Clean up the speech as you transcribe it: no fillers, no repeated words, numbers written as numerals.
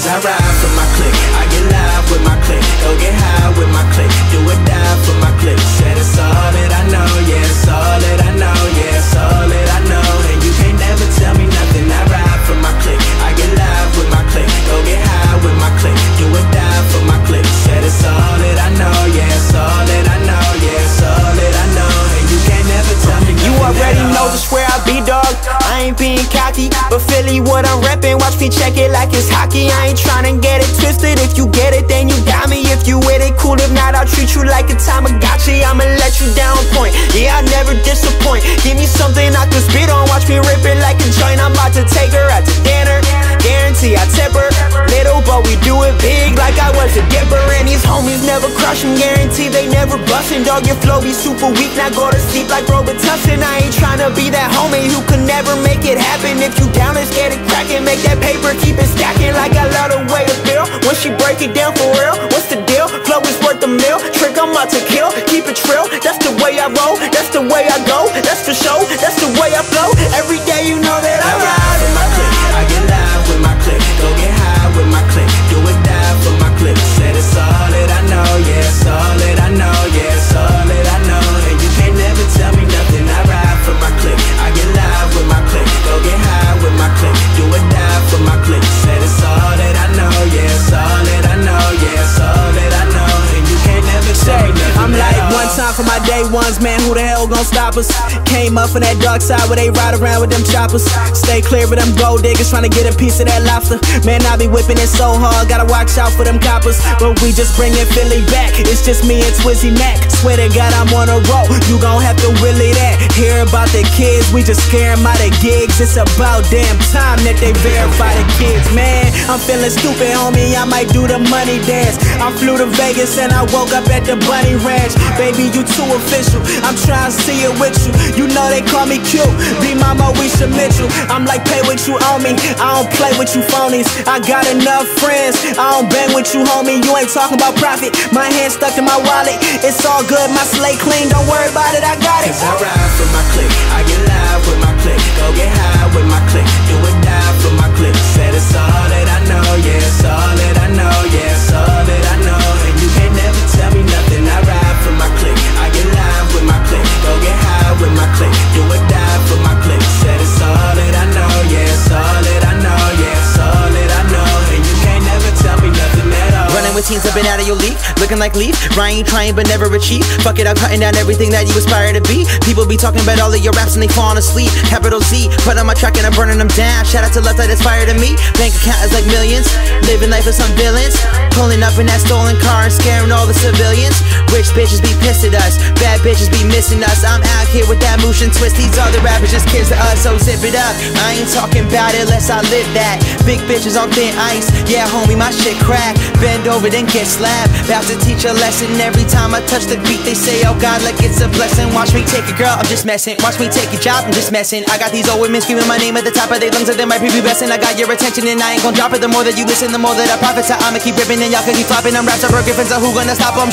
Cause I ride for my clique, I get live with my clique, go get high with my clique, do or die for my clique. Said it's all that I know, yeah, it's all that I know, yeah, it's all that I know. And you can't never tell me nothing. I ride for my clique, I get live with my clique, go get high with my clique, do or die for my clique. Said it's all that I know, yeah, it's all that I know, yeah, it's all that I know. And you can't never tell me nothing. You already know just where I be, dog. I ain't being cocky, but Philly what I'm reppin'. Watch me check it like it's hockey. I ain't tryna get it twisted. If you get it, then you got me. If you with it, cool. If not, I'll treat you like a Tamagotchi. I'ma let you down point. Yeah, I never disappoint. Give me something I can spit on. Watch me rip it like a joint. I'm about to take her out to dinner. Guarantee I tip her. Little, but we do it big like I was a dipper. And these homies never crush 'em. Guarantee they never bustin'. Dog, your flow be super weak. Now go to sleep like Robitussin. I ain't tryna be that homie who could never make it happen. If you down, let's get it crackin'. Make that paper, keep it stacking like I love the way it feel. When she break it down for real, what's the deal? Flow is worth a meal. Trick, I'm about to kill. Keep it trill. That's the way I roll. That's the way I go. That's the show. That's the way I flow. Every day you know that I ride with my clique. I get live with my clique, go get high with my clique, do or die for my clique. Said it's all that I know, yeah, it's all that I know, yeah, it's all that I know. And you can't never tell me nothing. I ride for my clique, I get live with my clique, go get high with my clique, do or die for my clique. Said it's all that I know, yeah, it's all that I know, yeah, it's all that I know. And you can't never tell me nothing. I'm like one time for my day ones, man, who the hell gon' stop us? Came up from that dark side where they ride around with them choppers. Stay clear of them gold diggers trying to get a piece of that lobster. Man, I be whipping it so hard, gotta watch out for them coppers. But we just bringin' Philly back, it's just me and Twizzy Mac. Swear to God I'm on a roll, you gon' have to willy that. Hear about the kids, we just scare 'em out of gigs. It's about damn time that they verify the kids, man. I'm feeling stupid, homie, I might do the money dance. I flew to Vegas and I woke up at the Bunny Ranch. Baby, you too official, I'm trying to see it with you. You know they call me cute, be my Moesha Mitchell. I'm like, pay what you owe me, I don't play with you phonies. I got enough friends, I don't bang with you, homie. You ain't talking about profit, my hand stuck in my wallet. It's all good, my slate clean, don't worry about it, I got it. Cause I ride for my clique, I get live with my clique, go get high with my clique, do or die for my clique. Said it's all that I know, yeah, it's all that I know, yeah, it's all that I know. And you can't never tell me nothing. I ride for my clique, I get live with my clique, go get high with my clique, do or die for my clique. Said it's all that I know, yeah, it's all that I know, yeah, it's all that I know. And you can't never tell me nothing at all. Running with teens up and out of your league, looking like Leaf. Ryan trying but never achieve. Fuck it, I'm cutting down everything that you aspire to be. People be talking about all of your raps and they falling asleep. Capital Z, put on my track and I'm burning them down. Shout out to Left Eye that's fire to me. Bank account is like millions. Living life with some villains. Pulling up in that stolen car and scaring all the civilians. Rich bitches be pissed at us, bad bitches be missing us. I'm out here with that motion twist. These other rappers just kids to us, so zip it up. I ain't talking about it unless I live that. Big bitches on thin ice, yeah homie my shit crack. Bend over then get slapped. About to teach a lesson. Every time I touch the beat they say oh God like it's a blessing. Watch me take a girl, I'm just messing. Watch me take a job, I'm just messing. I got these old women screaming my name at the top of their lungs and they might be besting. I got your attention and I ain't gon' drop it. The more that you listen, the more that I profit. So I'ma keep ripping and y'all can keep flopping. I'm raps are broken, so who gonna stop them?